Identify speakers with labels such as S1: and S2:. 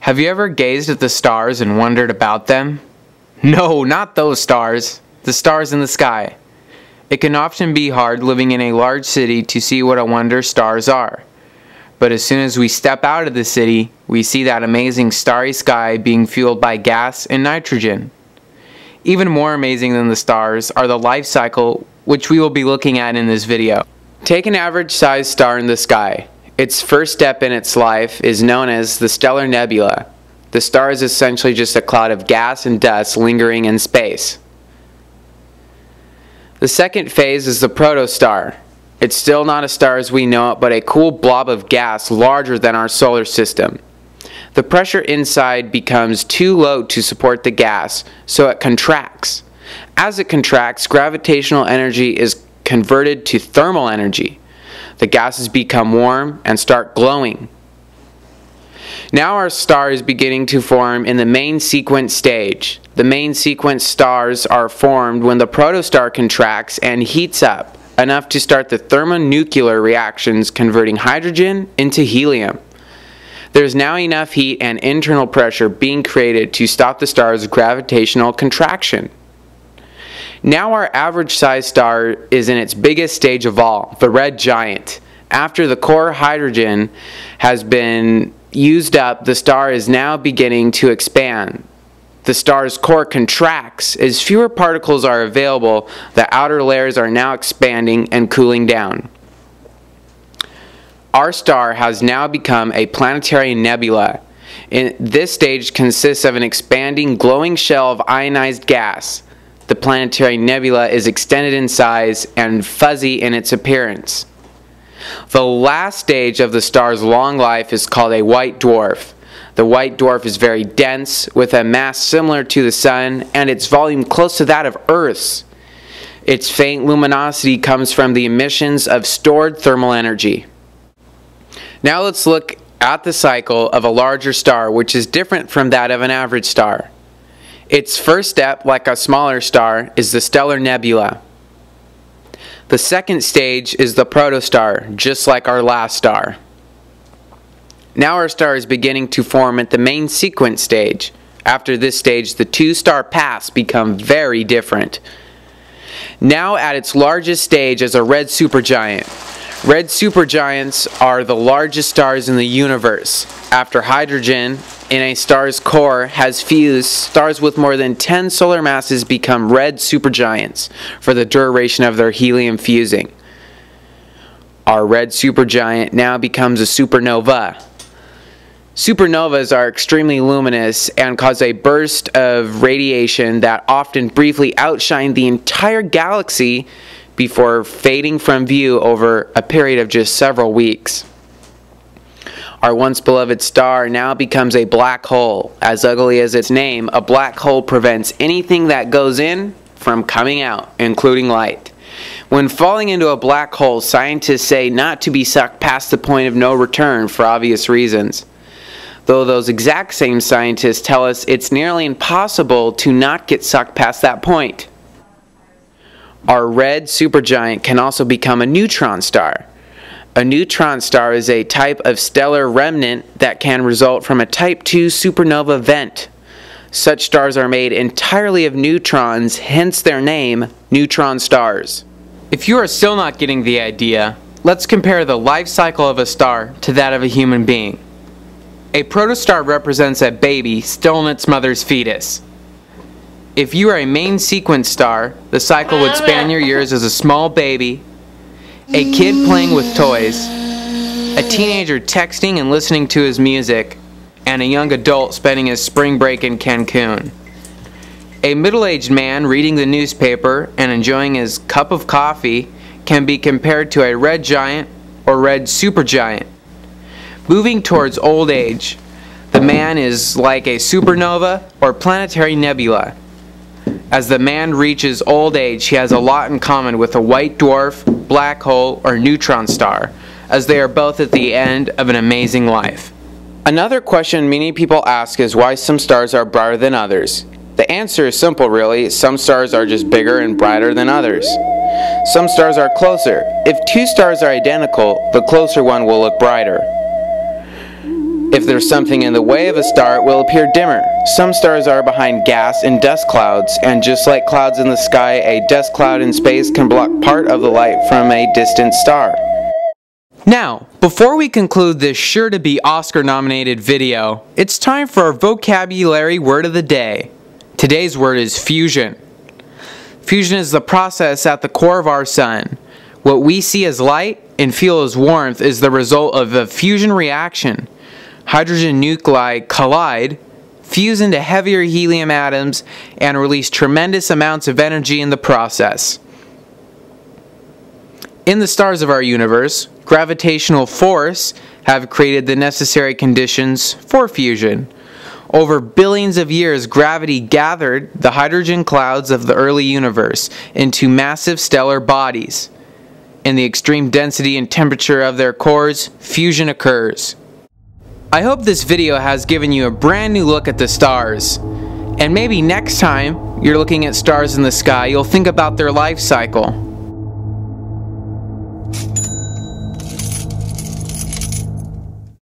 S1: Have you ever gazed at the stars and wondered about them? No, not those stars. The stars in the sky. It can often be hard living in a large city to see what a wonder stars are. But as soon as we step out of the city, we see that amazing starry sky being fueled by gas and nitrogen. Even more amazing than the stars are the life cycle, which we will be looking at in this video. Take an average sized star in the sky. Its first step in its life is known as the stellar nebula. The star is essentially just a cloud of gas and dust lingering in space. The second phase is the protostar. It's still not a star as we know it, but a cool blob of gas larger than our solar system. The pressure inside becomes too low to support the gas, so it contracts. As it contracts, gravitational energy is converted to thermal energy. The gases become warm and start glowing. Now our star is beginning to form in the main sequence stage. The main sequence stars are formed when the protostar contracts and heats up enough to start the thermonuclear reactions converting hydrogen into helium. There is now enough heat and internal pressure being created to stop the star's gravitational contraction. Now our average size star is in its biggest stage of all, the red giant. After the core hydrogen has been used up, the star is now beginning to expand. The star's core contracts. As fewer particles are available, the outer layers are now expanding and cooling down. Our star has now become a planetary nebula. This stage consists of an expanding glowing shell of ionized gas. The planetary nebula is extended in size and fuzzy in its appearance. The last stage of the star's long life is called a white dwarf. The white dwarf is very dense, with a mass similar to the Sun and its volume close to that of Earth's. Its faint luminosity comes from the emissions of stored thermal energy. Now let's look at the cycle of a larger star, which is different from that of an average star. Its first step, like a smaller star, is the stellar nebula. The second stage is the protostar, just like our last star. Now our star is beginning to form at the main sequence stage. After this stage, the two-star paths become very different. Now at its largest stage is a red supergiant. Red supergiants are the largest stars in the universe. After hydrogen in a star's core has fused, stars with more than 10 solar masses become red supergiants for the duration of their helium fusing. Our red supergiant now becomes a supernova. Supernovas are extremely luminous and cause a burst of radiation that often briefly outshine the entire galaxy before fading from view over a period of just several weeks. Our once beloved star now becomes a black hole. As ugly as its name, a black hole prevents anything that goes in from coming out, including light. When falling into a black hole, scientists say not to be sucked past the point of no return for obvious reasons. Though those exact same scientists tell us it's nearly impossible to not get sucked past that point. Our red supergiant can also become a neutron star. A neutron star is a type of stellar remnant that can result from a type 2 supernova event. Such stars are made entirely of neutrons, hence their name, neutron stars. If you are still not getting the idea, let's compare the life cycle of a star to that of a human being. A protostar represents a baby still in its mother's fetus. If you are a main sequence star, the cycle would span your years as a small baby, a kid playing with toys, a teenager texting and listening to his music, and a young adult spending his spring break in Cancun. A middle-aged man reading the newspaper and enjoying his cup of coffee can be compared to a red giant or red supergiant. Moving towards old age, the man is like a supernova or planetary nebula. As the man reaches old age, he has a lot in common with a white dwarf, black hole, or neutron star, as they are both at the end of an amazing life. Another question many people ask is why some stars are brighter than others. The answer is simple really. Some stars are just bigger and brighter than others. Some stars are closer. If two stars are identical, the closer one will look brighter. If there's something in the way of a star, it will appear dimmer. Some stars are behind gas and dust clouds, and just like clouds in the sky, a dust cloud in space can block part of the light from a distant star. Now, before we conclude this sure-to-be Oscar-nominated video, it's time for our vocabulary word of the day. Today's word is fusion. Fusion is the process at the core of our sun. What we see as light and feel as warmth is the result of a fusion reaction. Hydrogen nuclei collide, fuse into heavier helium atoms, and release tremendous amounts of energy in the process. In the stars of our universe, gravitational force have created the necessary conditions for fusion. Over billions of years, gravity gathered the hydrogen clouds of the early universe into massive stellar bodies. In the extreme density and temperature of their cores, fusion occurs. I hope this video has given you a brand new look at the stars. And maybe next time you're looking at stars in the sky, you'll think about their life cycle.